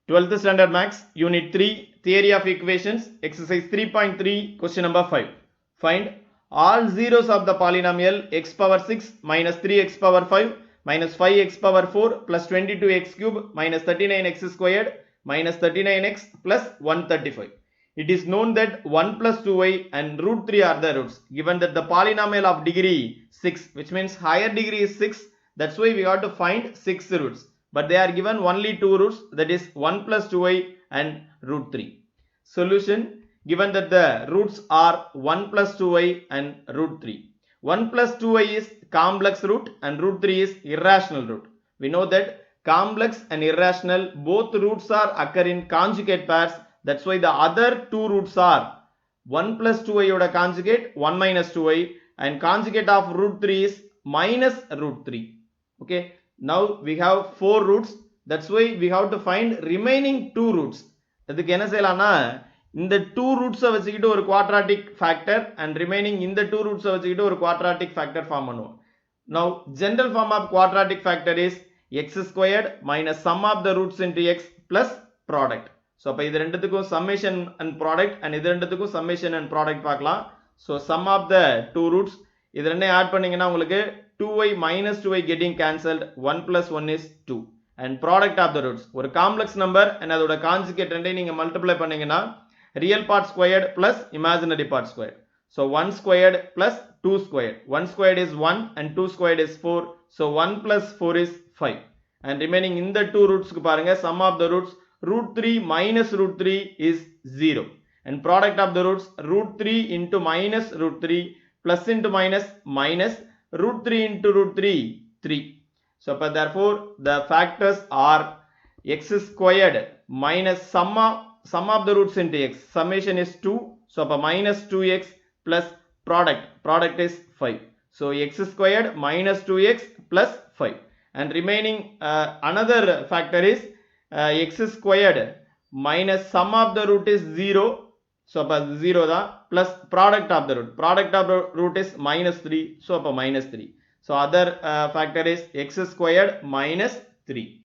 12th Standard Maths, Unit 3, Theory of Equations, Exercise 3.3, Question number 5. Find all zeros of the polynomial x power 6 minus 3x power 5 minus 5x power 4 plus 22x cube minus 39x squared minus 39x plus 135. It is known that 1 plus 2y and root 3 are the roots. Given that the polynomial of degree 6, which means higher degree is 6, that's why we have to find 6 roots. But they are given only 2 roots, that is 1 plus 2y and root 3. Solution, given that the roots are 1 plus 2y and root 3. 1 plus 2y is complex root and root 3 is irrational root. We know that complex and irrational, both roots are occur in conjugate pairs. That's why the other two roots are 1 plus 2y oda conjugate 1 minus 2y and conjugate of root 3 is minus root 3. Okay. Now we have 4 roots. That's why we have to find remaining 2 roots. அதுக்கு என்ன செய்யலாம்னா இந்த 2 roots வச்சுக்கிட்டு ஒரு quadratic factor and remaining இந்த 2 roots வச்சுக்கிட்டு ஒரு quadratic factor form பண்ணுவோம். Now general form of quadratic factor is x squared minus sum of the roots into x plus product. So அப்ப இது ரெண்டுத்துக்கும் summation and product and இது ரெண்டுத்துக்கும் summation and product பார்க்கலாம். So sum of the 2 roots இது ரெண்டையும் add பண்ணீங்கன்னா உங்களுக்கு 2y minus 2y getting cancelled, 1 plus 1 is 2 and product of the roots ஒரு complex number and அதோட conjugate ரெண்டையும் நீங்க multiply பண்ணீங்கன்னா real part squared plus imaginary part squared. So 1 squared plus 2 squared. 1 squared is 1 and 2 squared is 4. So 1 plus 4 is 5 and remaining in the 2 roots க்கு பாருங்க sum of the roots root 3 minus root 3 is 0 and product of the roots root 3 into minus root 3 plus into minus minus root 3 into root 3 3. So therefore the factors are x squared minus sum of the roots into x, summation is 2, so minus 2x plus product is 5. So x squared minus 2x plus 5 and remaining another factor is x squared minus sum of the root is 0. So 0 da plus product of the root is minus 3. So minus 3. So other factor is x squared minus 3.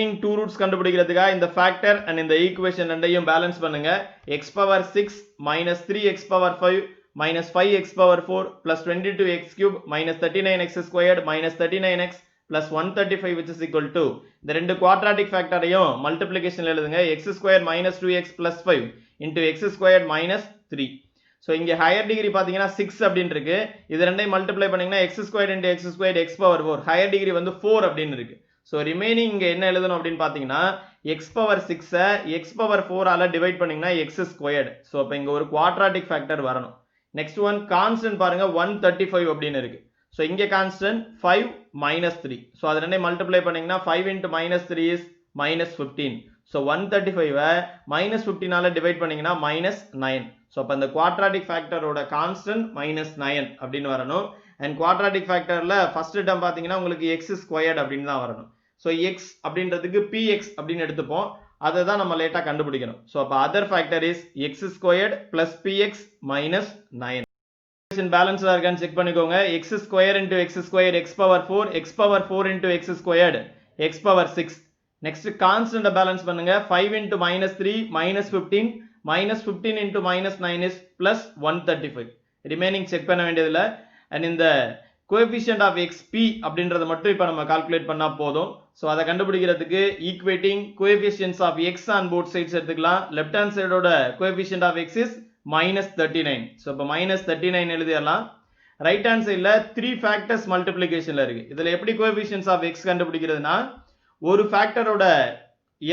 2 roots கண்டுபிடிக்கிறதுக்கா இந்த factor and இந்த equation ரெண்டையும் balance பண்ணுங்க. x power 6 minus 3x power 5 minus 5x power 4 plus 22x cube minus 39x squared minus 39x plus 135 which is equal to இந்த ரெண்டு quadratic factor ஐயும் multiplication எழுதுங்க. x squared minus 2x plus 5 into x squared minus 3. So இங்க higher degree பாத்தீங்கன்னா 6 அப்படினு இருக்கு. இது ரெண்டையும் multiply பண்ணீங்கன்னா x squared into x squared x power 4. higher degree வந்து 4 அப்படினு இருக்கு. So remaining இங்க என்ன எழுதணும் அப்படினு பாத்தீங்கன்னா x power 6 x power 4 ஆல divide பண்ணீங்கன்னா x squared. So அப்ப இங்க ஒரு quadratic factor வரணும். Next one constant பாருங்க 135 அப்படினு இருக்கு. So இங்க constant 5 minus 3. So அது ரெண்டையும் multiply பண்ணீங்கன்னா 5 into minus 3 is minus 15. So 135 minus 15 ஆல divide பண்ணீங்கன்னா minus 9. So அப்ப அந்த quadratic factor ஓட constant minus 9 அப்படினு வரணும். And quadratic factorல first term பாத்தீங்கன்னா உங்களுக்கு x squared அப்படினு தான் வரணும். So x அப்படின்றதுக்கு px அப்படினு எடுத்துப்போம். அதை தான் நம்ம லேட்டா கண்டுபிடிக்கணும். So அப்ப other factor is x squared plus px minus 9. Equation balance இருக்கான்னு செக் பண்ணிக்கோங்க. x square into x squared x power 4 x power 4 into x squared x power 6. Next constant balance பண்ணுங்க. 5 into minus 3 minus 15 into minus 9 is plus 135. remaining check பண்ண வேண்டியதில்லை. and in the coefficient of xp அப்படின்றத மட்டும் இப்ப நம்ம calculate பண்ணா போதும். So அதை கண்டுபிடிக்கிறதுக்கு equating coefficients of x on both sides எடுத்துக்கலாம். left hand side ஓட coefficient of x is minus 39. so இப்ப minus 39 எழுதிடலாம். right hand sideல 3 factors multiplicationல இருக்கு. இதுல எப்படி coefficients of x கண்டுபிடிக்கிறதுனா ஒரு ஃபேக்டரோட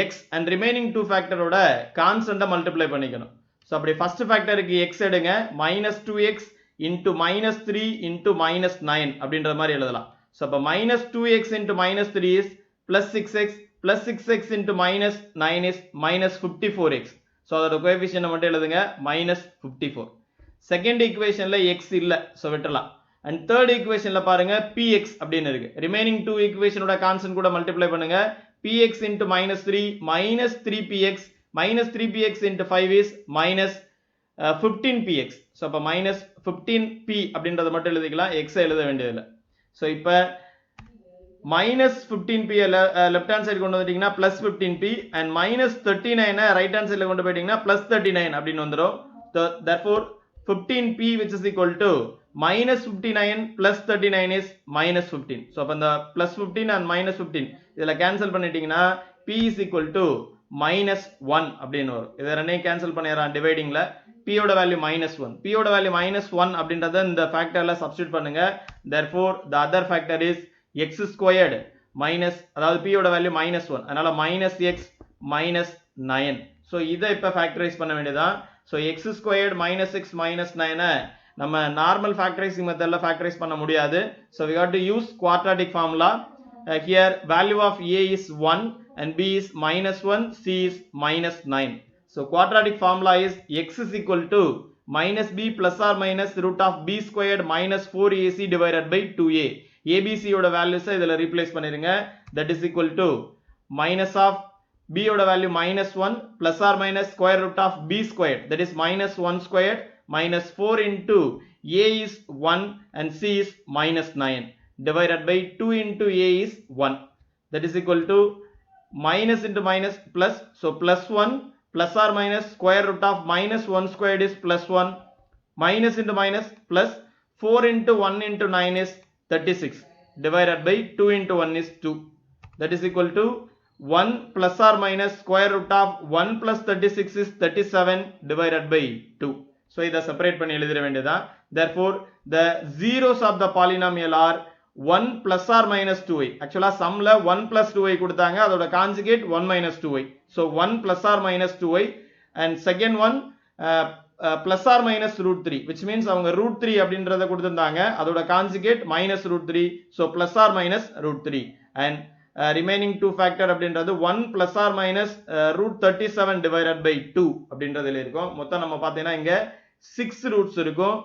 x and remaining 2 ஃபேக்டரோட கான்ஸ்டன்ட் மல்டிப்ளை பண்ணிக்கணும். சோ அப்படி ஃபர்ஸ்ட் ஃபேக்டருக்கு x எடுங்க minus 2x into minus 3 into minus 9 அப்படின்ற மாதிரி எழுதலாம். சோ அப்ப minus 2x into minus 3 is plus 6x plus 6x into minus 9 is minus 54x. So அதோட கோஎஃபிஷியன்ட் மட்டும் எழுதுங்க minus 54. செகண்ட் ஈக்குவேஷன்ல x இல்ல, சோ விட்டுறலாம். and third equationல பாருங்க px அப்படினு இருக்கு. remaining 2 equationோட கான்ஸ்டன்ட் கூட மல்டிப்ளை பண்ணுங்க. px into minus 3 minus 3px into 5 is minus 15px. so அப்ப minus 15p அப்படின்றத மட்டும் எழுதிக்கலாம், x எழுத வேண்டியதில்லை. so இப்ப minus 15p left hand side கொண்டு வந்துட்டீங்கன்னா plus 15p and minus 39 right hand side கொண்டு போயிட்டீங்கன்னா plus 39 அப்படின்னு வந்துரும். Therefore 15p which is equal to minus 59 plus 39 is minus 15. So அப்ப இந்த plus 15 and minus 15 இதுல cancel பண்ணிட்டீங்கன்னா p is equal to minus 1 அப்படின்னு வரும். இதை ரெண்டையும் cancel பண்ணிடுறான் dividingல. p ஓட வேல்யூ minus 1. p ஓட வேல்யூ minus 1 அப்படின்றத இந்த ஃபேக்டர்ல சப்ஸ்டிட்யூட் பண்ணுங்க. Therefore the other factor is x squared minus, அதாவது p ஓட வேல்யூ minus 1. அதனால minus x minus 9. So இதை இப்ப ஃபேக்டரைஸ் பண்ண வேண்டியதான். So x squared minus x minus 9 நம்ம நார்மல் ஃபேக்டரைசிங் மெத்தட்ல ஃபேக்டரைஸ் பண்ண முடியாது. So we got to use quadratic formula. Here value of a is 1 and b is minus 1, c is minus 9. So quadratic formula is x is equal to minus b plus or minus root of b squared minus 4ac divided by 2a. abc ஓட values இதுல replace பண்ணிருங்க. That is equal to minus of b ஓட value minus 1 plus or minus square root of b squared, that is minus 1 squared minus 4 into a is 1 and c is minus 9 divided by 2 into a is 1. That is equal to minus into minus plus, so plus 1 plus or minus square root of minus 1 squared is plus 1, minus into minus plus 4 into 1 into 9 is 36 divided by 2 into 1 is 2. That is equal to 1 plus or minus square root of 1 plus 36 is 37 divided by 2. So இதை separate பண்ணி எழுதிட வேண்டியதான். Therefore the zeros of the polynomial are 1 plus or minus 2y. Actually sumல 1 plus 2y கொடுத்தாங்க, அதோட conjugate 1 minus 2y. So 1 plus or minus 2y and second one plus or minus root 3, which means அவங்க root 3 அப்படின்றத கொடுத்திருந்தாங்க, அதோட conjugate minus root 3. So plus or minus root 3 and remaining 2 factor அப்படின்றது 1 plus or minus root 37 divided by 2 அப்படின்றதுல இருக்கும். மொத்தம் நம்ம பார்த்தீங்கன்னா இங்க 6 roots இருக்கும்.